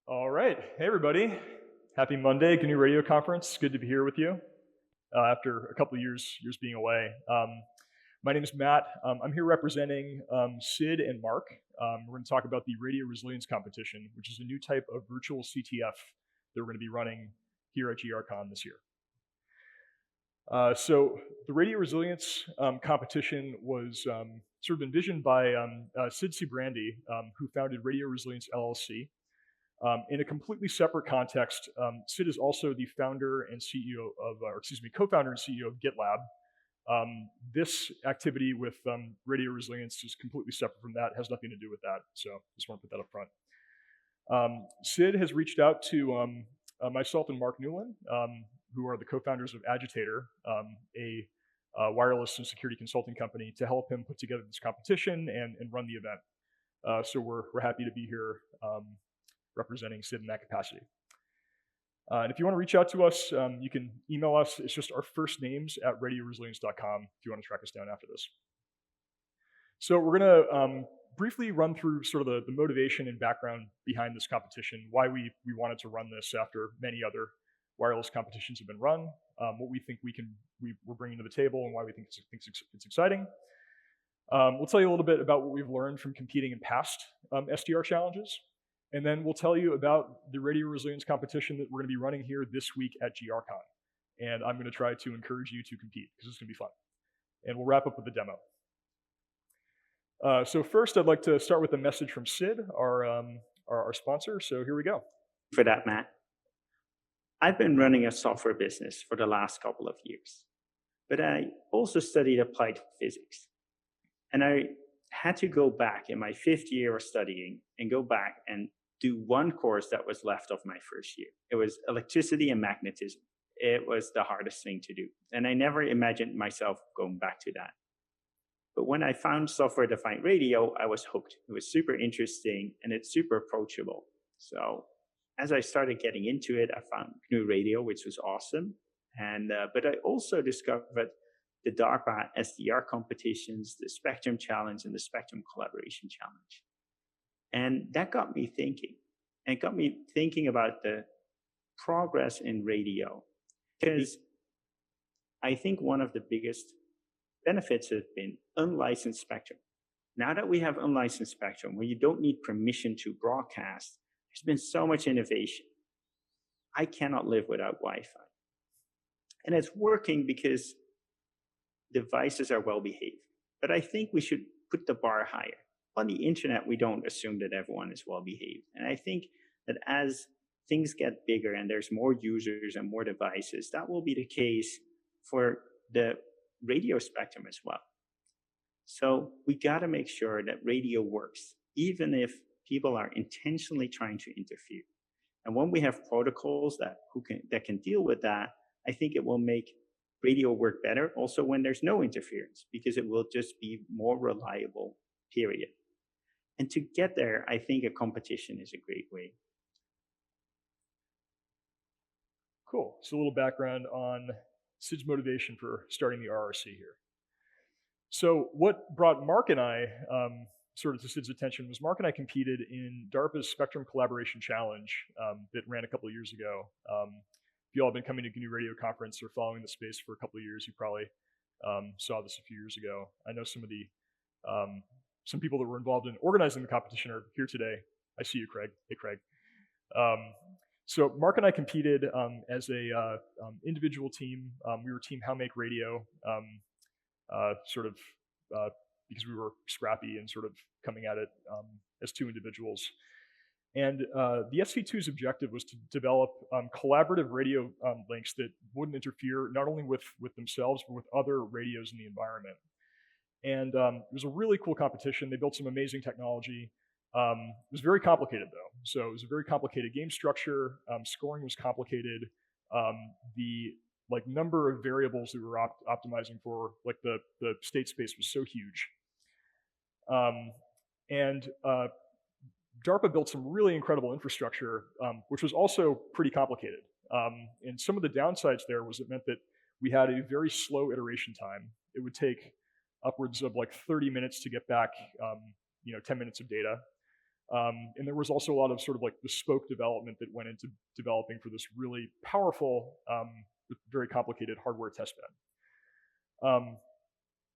All right. Hey, everybody. Happy Monday, GNU Radio Conference. Good to be here with you after a couple of years being away. My name is Matt. I'm here representing Sid and Marc. We're going to talk about the radio resilience competition, which is a new type of virtual CTF that we're going to be running here at GRCon this year. So the radio resilience competition was sort of envisioned by Sid Sijbrandij, who founded Radio Resilience LLC. In a completely separate context, Sid is also the founder and CEO of, co-founder and CEO of Gitlab. This activity with radio resilience is completely separate from that, has nothing to do with that, so just want to put that up front. Sid has reached out to myself and Marc Newlin, who are the co-founders of Agitator, a wireless and security consulting company, to help him put together this competition and run the event. So we're happy to be here representing Sid in that capacity. And if you want to reach out to us, you can email us. It's just our first names at radioresilience.com if you want to track us down after this. So we're going to briefly run through sort of the motivation and background behind this competition, why we wanted to run this after many other wireless competitions have been run, what we think we're bringing to the table, and why we think it's exciting. We'll tell you a little bit about what we've learned from competing in past SDR challenges. And then we'll tell you about the radio resilience competition that we're going to be running here this week at GRCon. And I'm going to try to encourage you to compete because it's going to be fun. And we'll wrap up with the demo. So first, I'd like to start with a message from Sid, our sponsor. So here we go. For that, Matt. I've been running a software business for the last couple of years, but I also studied applied physics. And I had to go back in my 5th year of studying and go back and do one course that was left of my first year. It was electricity and magnetism. It was the hardest thing to do. And I never imagined myself going back to that. But when I found software-defined radio, I was hooked. It was super interesting and it's super approachable. So as I started getting into it, I found GNU Radio, which was awesome. And but I also discovered the DARPA SDR competitions, the Spectrum Challenge, and the Spectrum Collaboration Challenge. And that got me thinking. And it got me thinking about the progress in radio. Because I think one of the biggest benefits has been unlicensed spectrum. Now that we have unlicensed spectrum, where you don't need permission to broadcast, there's been so much innovation. I cannot live without Wi-Fi. And it's working because devices are well behaved. But I think we should put the bar higher. On the internet, we don't assume that everyone is well behaved. And I think that as things get bigger and there's more users and more devices, that will be the case for the radio spectrum as well. So we got to make sure that radio works, even if people are intentionally trying to interfere. And when we have protocols that can deal with that, I think it will make radio work better also when there's no interference, because it will just be more reliable, period. And to get there, I think a competition is a great way. Cool. So a little background on Sid's motivation for starting the RRC here. So what brought Marc and I sort of to Sid's attention was Marc and I competed in DARPA's Spectrum Collaboration Challenge that ran a couple of years ago. If you all have been coming to GNU Radio Conference or following the space for a couple of years, you probably saw this a few years ago. I know some people that were involved in organizing the competition are here today. I see you, Craig. Hey, Craig. So Marc and I competed as a individual team. We were Team How Make Radio, because we were scrappy and sort of coming at it as two individuals. And the SV2's objective was to develop collaborative radio links that wouldn't interfere not only with themselves, but with other radios in the environment. And it was a really cool competition. They built some amazing technology. It was very complicated, though. So it was a very complicated game structure. Scoring was complicated. The number of variables that we were optimizing for, the state space was so huge. DARPA built some really incredible infrastructure, which was also pretty complicated. And some of the downsides there was it meant that we had a very slow iteration time. It would take upwards of 30 minutes to get back 10 minutes of data. And there was also a lot of sort of like bespoke development that went into developing for this really powerful, but very complicated hardware testbed.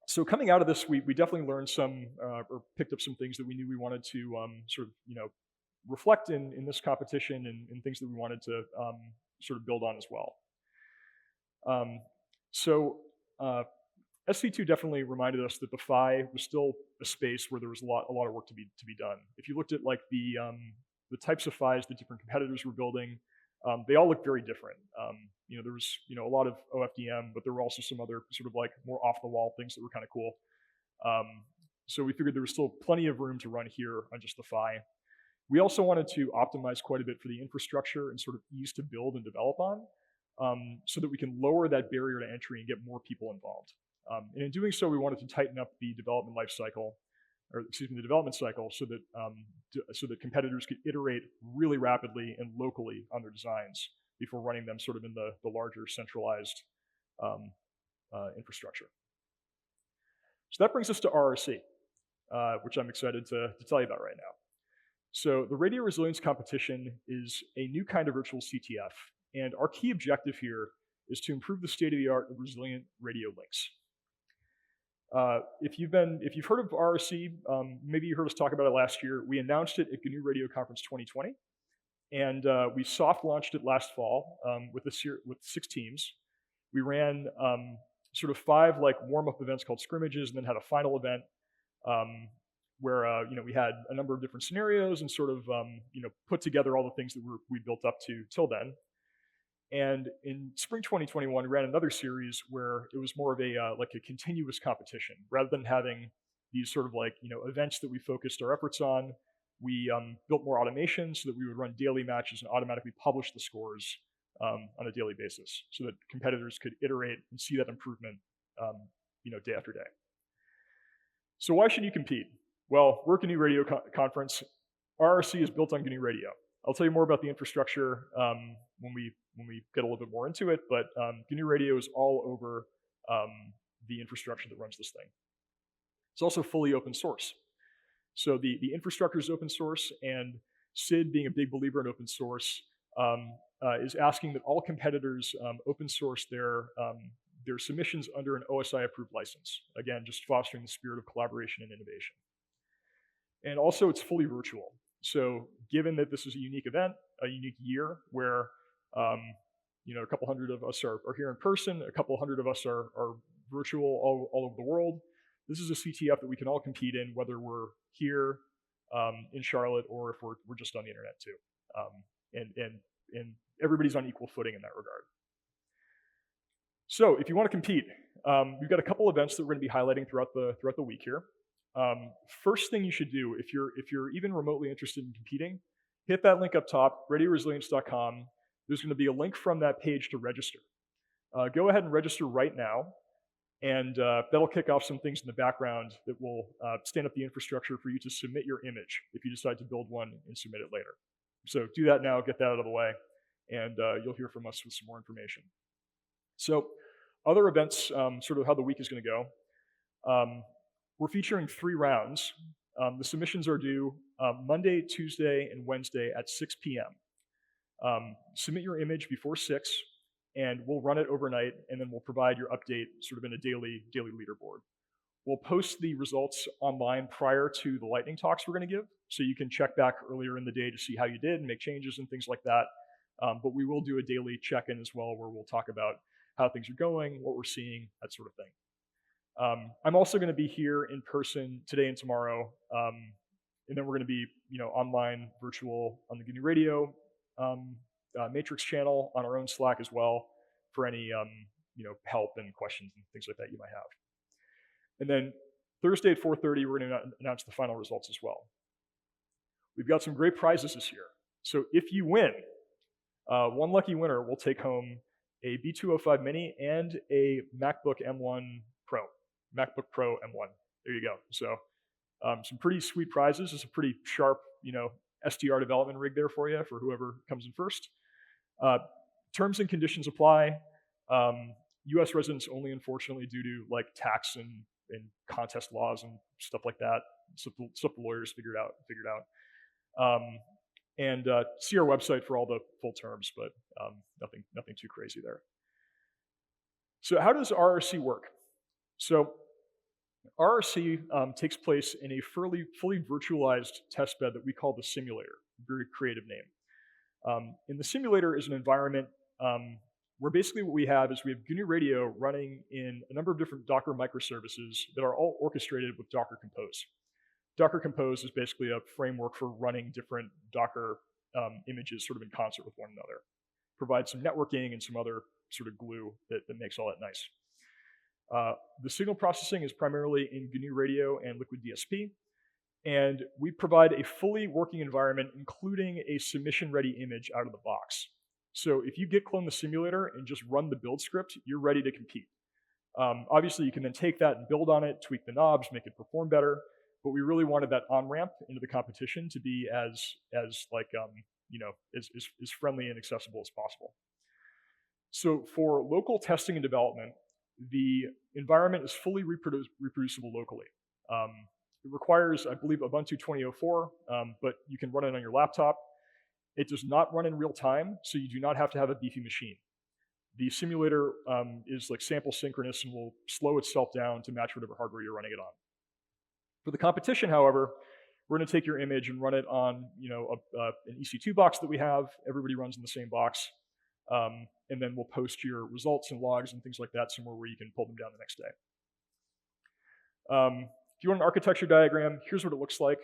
So coming out of this, we definitely learned some, or picked up some things that we knew we wanted to sort of, reflect in this competition, and things that we wanted to sort of build on as well. SC2 definitely reminded us that the PHY was still a space where there was a lot of work to be done. If you looked at like the types of PHYs that different competitors were building, they all looked very different. There was a lot of OFDM, but there were also some other sort of like more off the wall things that were kind of cool. So we figured there was still plenty of room to run here on just the PHY. We also wanted to optimize quite a bit for the infrastructure and sort of ease to build and develop on, so that we can lower that barrier to entry and get more people involved. And in doing so, we wanted to tighten up the development cycle, so that competitors could iterate really rapidly and locally on their designs before running them sort of in the larger centralized infrastructure. So that brings us to RRC, which I'm excited to tell you about right now. So the radio resilience competition is a new kind of virtual CTF, and our key objective here is to improve the state-of-the-art of resilient radio links. If you've heard of RRC, maybe you heard us talk about it last year. We announced it at GNU Radio-20 and we soft launched it last fall with 6 teams. We ran sort of 5 like warm-up events called scrimmages, and then had a final event where we had a number of different scenarios and sort of put together all the things that we built up to till then. And in spring 2021, we ran another series where it was more of a like a continuous competition. Rather than having these sort of like events that we focused our efforts on, we built more automation so that we would run daily matches and automatically publish the scores on a daily basis, so that competitors could iterate and see that improvement day after day. So why should you compete? Well, we're at GNU Radio Conference. RRC is built on GNU Radio. I'll tell you more about the infrastructure when we get a little bit more into it, but GNU Radio is all over the infrastructure that runs this thing. It's also fully open source. So the infrastructure is open source, and Sid, being a big believer in open source, is asking that all competitors open source their submissions under an OSI-approved license. Again, just fostering the spirit of collaboration and innovation. And also, it's fully virtual. So given that this is a unique event, a unique year, where a couple hundred of us are here in person, a couple hundred of us are virtual all over the world, this is a CTF that we can all compete in, whether we're here in Charlotte or if we're just on the internet too. And everybody's on equal footing in that regard. So if you want to compete, we've got a couple events that we're going to be highlighting throughout the week here. First thing you should do, if you're even remotely interested in competing, hit that link up top, radioresilience.com. There's going to be a link from that page to register. Go ahead and register right now, and that'll kick off some things in the background that will stand up the infrastructure for you to submit your image if you decide to build one and submit it later. So do that now, get that out of the way, and you'll hear from us with some more information. So other events, sort of how the week is going to go. We're featuring 3 rounds. The submissions are due Monday, Tuesday, and Wednesday at 6 p.m. Submit your image before 6, and we'll run it overnight, and then we'll provide your update sort of in a daily leaderboard. We'll post the results online prior to the lightning talks we're going to give, so you can check back earlier in the day to see how you did and make changes and things like that. But we will do a daily check-in as well, where we'll talk about how things are going, what we're seeing, that sort of thing. I'm also going to be here in person today and tomorrow, and then we're going to be, online, virtual on the GNU Radio Matrix channel, on our own Slack as well, for any help and questions and things like that you might have. And then Thursday at 4:30, we're going to announce the final results as well. We've got some great prizes this year. So if you win, one lucky winner will take home a B205 Mini and a MacBook M1 Pro. MacBook Pro M1. There you go. So some pretty sweet prizes. It's a pretty sharp, SDR development rig there for you, for whoever comes in first. Terms and conditions apply. U.S. residents only, unfortunately, due to like tax and contest laws and stuff like that. Stuff the lawyers figured out. And see our website for all the full terms, but nothing too crazy there. So how does RRC work? So RRC takes place in a fully virtualized test bed that we call the simulator, very creative name. And the simulator is an environment where basically what we have is we have GNU Radio running in a number of different Docker microservices that are all orchestrated with Docker Compose. Docker Compose is basically a framework for running different Docker images sort of in concert with one another. Provides some networking and some other sort of glue that makes all that nice. The signal processing is primarily in GNU Radio and Liquid DSP, and we provide a fully working environment, including a submission-ready image out of the box. So if you git clone the simulator and just run the build script, you're ready to compete. Obviously, you can then take that and build on it, tweak the knobs, make it perform better, but we really wanted that on-ramp into the competition to be as friendly and accessible as possible. So for local testing and development, the environment is fully reproducible locally. It requires, I believe, Ubuntu 20.04, but you can run it on your laptop. It does not run in real time, so you do not have to have a beefy machine. The simulator is like sample synchronous and will slow itself down to match whatever hardware you're running it on. For the competition, however, we're going to take your image and run it on an EC2 box that we have. Everybody runs in the same box. And then we'll post your results and logs and things like that somewhere where you can pull them down the next day. If you want an architecture diagram, here's what it looks like.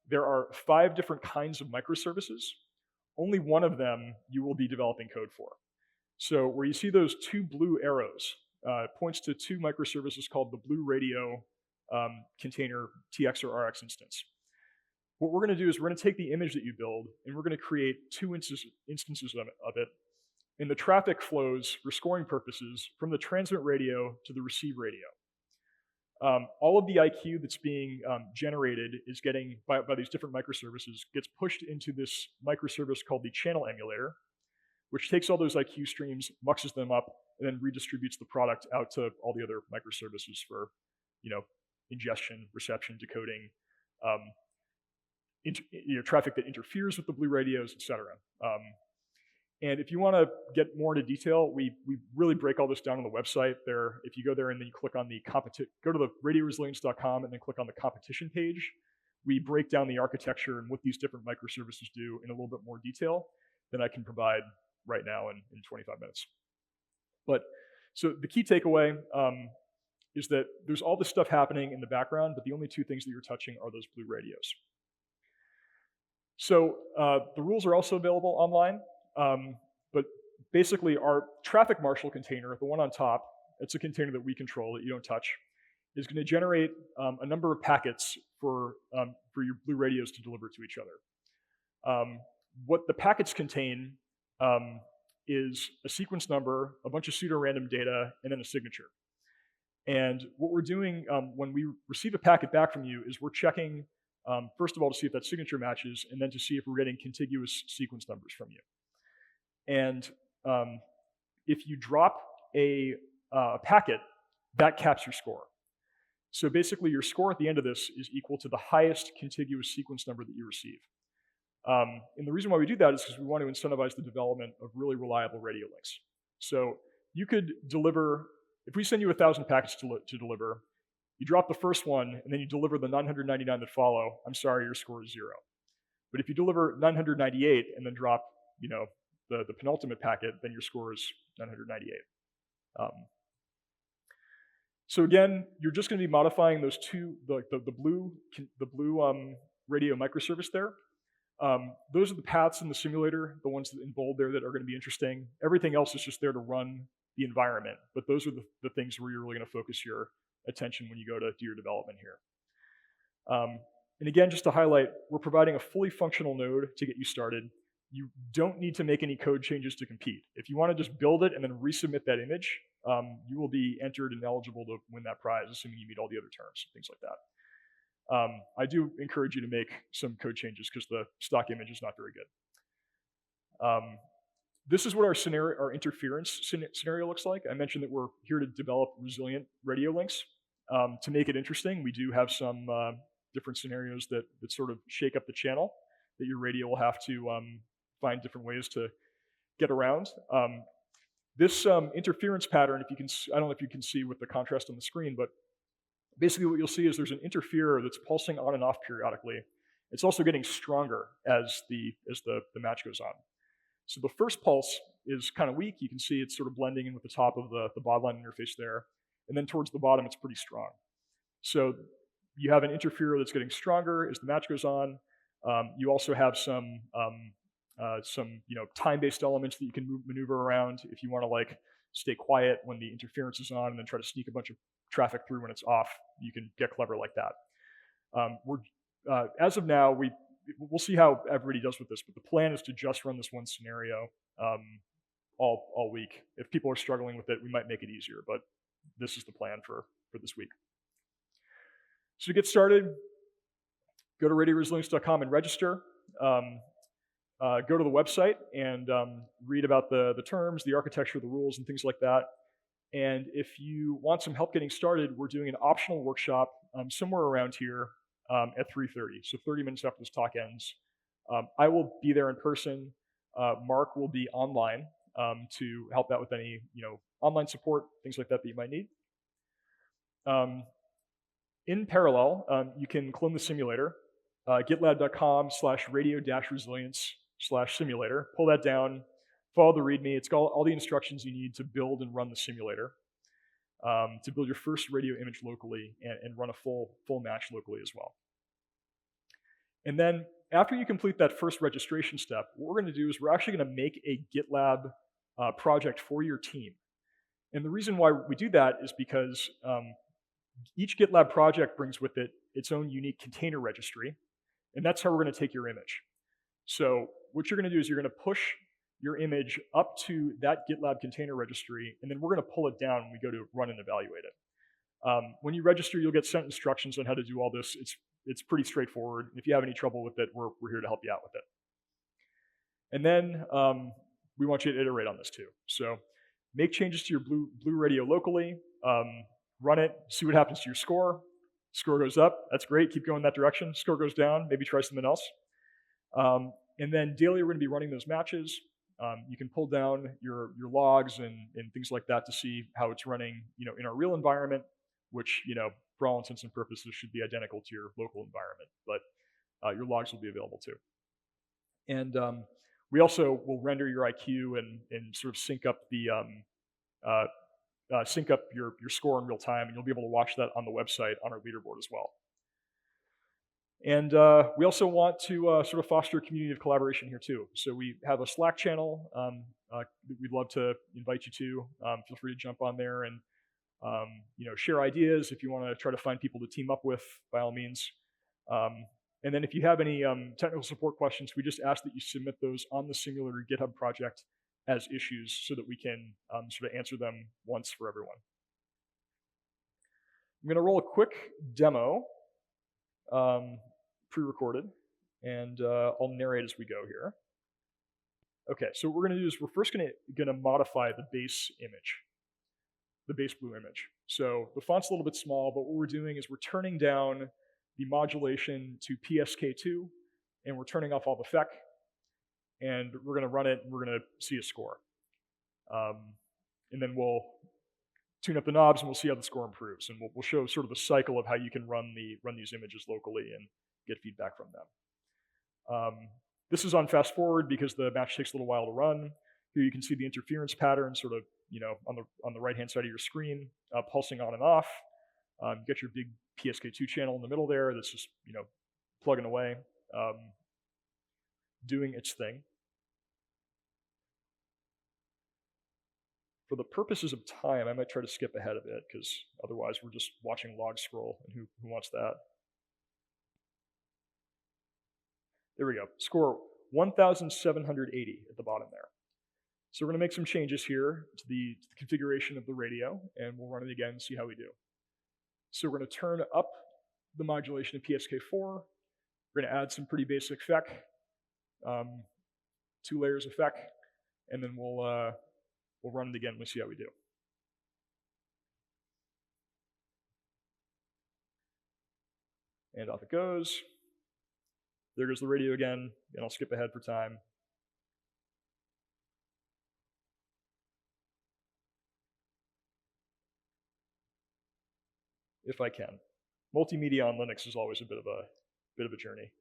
There are 5 different kinds of microservices. Only one of them you will be developing code for. So where you see those 2 blue arrows, points to 2 microservices called the Blue Radio container TX or RX instance. What we're going to do is we're going to take the image that you build and we're going to create 2 instances of it. And the traffic flows for scoring purposes from the transmit radio to the receive radio. All of the IQ that's being generated is getting, by these different microservices, gets pushed into this microservice called the channel emulator, which takes all those IQ streams, muxes them up, and then redistributes the product out to all the other microservices for, ingestion, reception, decoding, traffic that interferes with the blue radios, etc. And if you want to get more into detail, we really break all this down on the website there. If you go there and then you click on go to the radioresilience.com and then click on the competition page, we break down the architecture and what these different microservices do in a little bit more detail than I can provide right now in 25 minutes. But so the key takeaway is that there's all this stuff happening in the background, but the only 2 things that you're touching are those blue radios. So the rules are also available online. But basically our traffic marshal container, the one on top, it's a container that we control that you don't touch, is going to generate a number of packets for your blue radios to deliver to each other. What the packets contain is a sequence number, a bunch of pseudo-random data, and then a signature. And what we're doing when we receive a packet back from you is we're checking, first of all, to see if that signature matches, and then to see if we're getting contiguous sequence numbers from you. And if you drop a packet, that caps your score. So basically, your score at the end of this is equal to the highest contiguous sequence number that you receive. And the reason why we do that is because we want to incentivize the development of really reliable radio links. So you could deliver, if we send you 1,000 packets to deliver, you drop the first one, and then you deliver the 999 that follow, I'm sorry, your score is 0. But if you deliver 998 and then drop, the penultimate packet, then your score is 998. So again, you're just going to be modifying those 2, the blue radio microservice there. Those are the paths in the simulator, the ones in bold there that are going to be interesting. Everything else is just there to run the environment, but those are the things where you're really going to focus your attention when you go to do your development here. And again, just to highlight, we're providing a fully functional node to get you started. You don't need to make any code changes to compete. If you want to just build it and then resubmit that image, you will be entered and eligible to win that prize, assuming you meet all the other terms, things like that. I do encourage you to make some code changes because the stock image is not very good. This is what our interference scenario looks like. I mentioned that we're here to develop resilient radio links. To make it interesting, we do have some different scenarios that sort of shake up the channel that your radio will have to find different ways to get around. This interference pattern, if you can, I don't know if you can see with the contrast on the screen, but basically what you'll see is there's an interferer that's pulsing on and off periodically. It's also getting stronger as the match goes on. So the first pulse is kind of weak. You can see it's sort of blending in with the top of the baud line interface there. And then towards the bottom, it's pretty strong. So you have an interferer that's getting stronger as the match goes on. You also have some time-based elements that you can maneuver around if you want to like stay quiet when the interference is on and then try to sneak a bunch of traffic through when it's off. You can get clever like that. As of now, we'll see how everybody does with this, but the plan is to just run this one scenario all week. If people are struggling with it, we might make it easier, but this is the plan for this week. So to get started, go to radioresilience.com and register. Go to the website and read about the terms, the architecture, the rules, and things like that. And if you want some help getting started, we're doing an optional workshop somewhere around here at 3:30, so 30 minutes after this talk ends. I will be there in person. Marc will be online to help out with any online support, things like that you might need. In parallel, you can clone the simulator, gitlab.com/radio-resilience/simulator. Pull that down, follow the README. It's got all the instructions you need to build and run the simulator, to build your first radio image locally and run a full match locally as well. And then after you complete that first registration step, what we're going to do is we're actually going to make a GitLab project for your team. And the reason why we do that is because each GitLab project brings with it its own unique container registry, and that's how we're going to take your image. So what you're going to do is you're going to push your image up to that GitLab container registry, and then we're going to pull it down when we go to run and evaluate it. When you register, you'll get sent instructions on how to do all this. It's pretty straightforward. If you have any trouble with it, we're here to help you out with it. And then we want you to iterate on this too. So make changes to your blue radio locally, run it, see what happens to your score. Score goes up, that's great, keep going that direction. Score goes down, maybe try something else. And then daily we're going to be running those matches. You can pull down your logs and things like that to see how it's running in our real environment, which for all intents and purposes should be identical to your local environment, but your logs will be available too. And we also will render your IQ and sort of sync up your score in real time, and you'll be able to watch that on the website on our leaderboard as well. And we also want to sort of foster a community of collaboration here too. So we have a Slack channel we'd love to invite you to. Feel free to jump on there and share ideas. If you want to try to find people to team up with, by all means. And then if you have any technical support questions, we just ask that you submit those on the simulator GitHub project as issues so that we can sort of answer them once for everyone. I'm going to roll a quick demo, pre-recorded, and I'll narrate as we go here. Okay, so what we're going to do is we're first going to modify the base image, the base blue image. So the font's a little bit small, but what we're doing is we're turning down the modulation to PSK2, and we're turning off all the FEC, and we're going to run it, and we're going to see a score. And then we'll tune up the knobs, and we'll see how the score improves, and we'll show sort of the cycle of how you can run these images locally and get feedback from them. This is on fast forward because the match takes a little while to run. Here you can see the interference pattern sort of on the right-hand side of your screen, pulsing on and off. You get your big PSK2 channel in the middle there that's just plugging away, doing its thing. For the purposes of time, I might try to skip ahead a bit because otherwise we're just watching log scroll, and who wants that? There we go. Score 1,780 at the bottom there. So we're going to make some changes here to the configuration of the radio, and we'll run it again and see how we do. So we're going to turn up the modulation of PSK4. We're going to add some pretty basic FEC, 2 layers of FEC, and then we'll run it again and we'll see how we do. And off it goes. There goes the radio again, and I'll skip ahead for time. If I can. Multimedia on Linux is always a bit of a journey.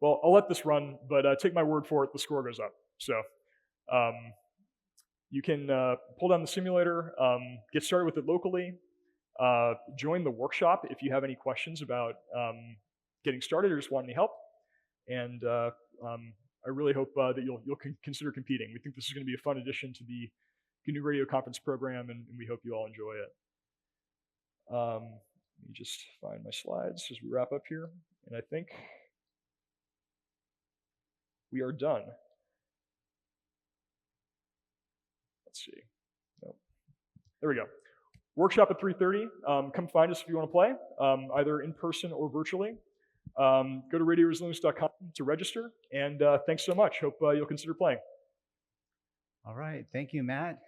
Well, I'll let this run, but take my word for it, the score goes up. So you can pull down the simulator, get started with it locally, join the workshop if you have any questions about getting started or just want any help. And I really hope that you'll consider competing. We think this is going to be a fun addition to the GNU Radio conference program, and we hope you all enjoy it. Let me just find my slides as we wrap up here, and I think we are done. Let's see. Nope. There we go. Workshop at 3:30. Come find us if you want to play, either in person or virtually. Go to radioresilience.com to register, and thanks so much. Hope you'll consider playing. All right. Thank you, Matt.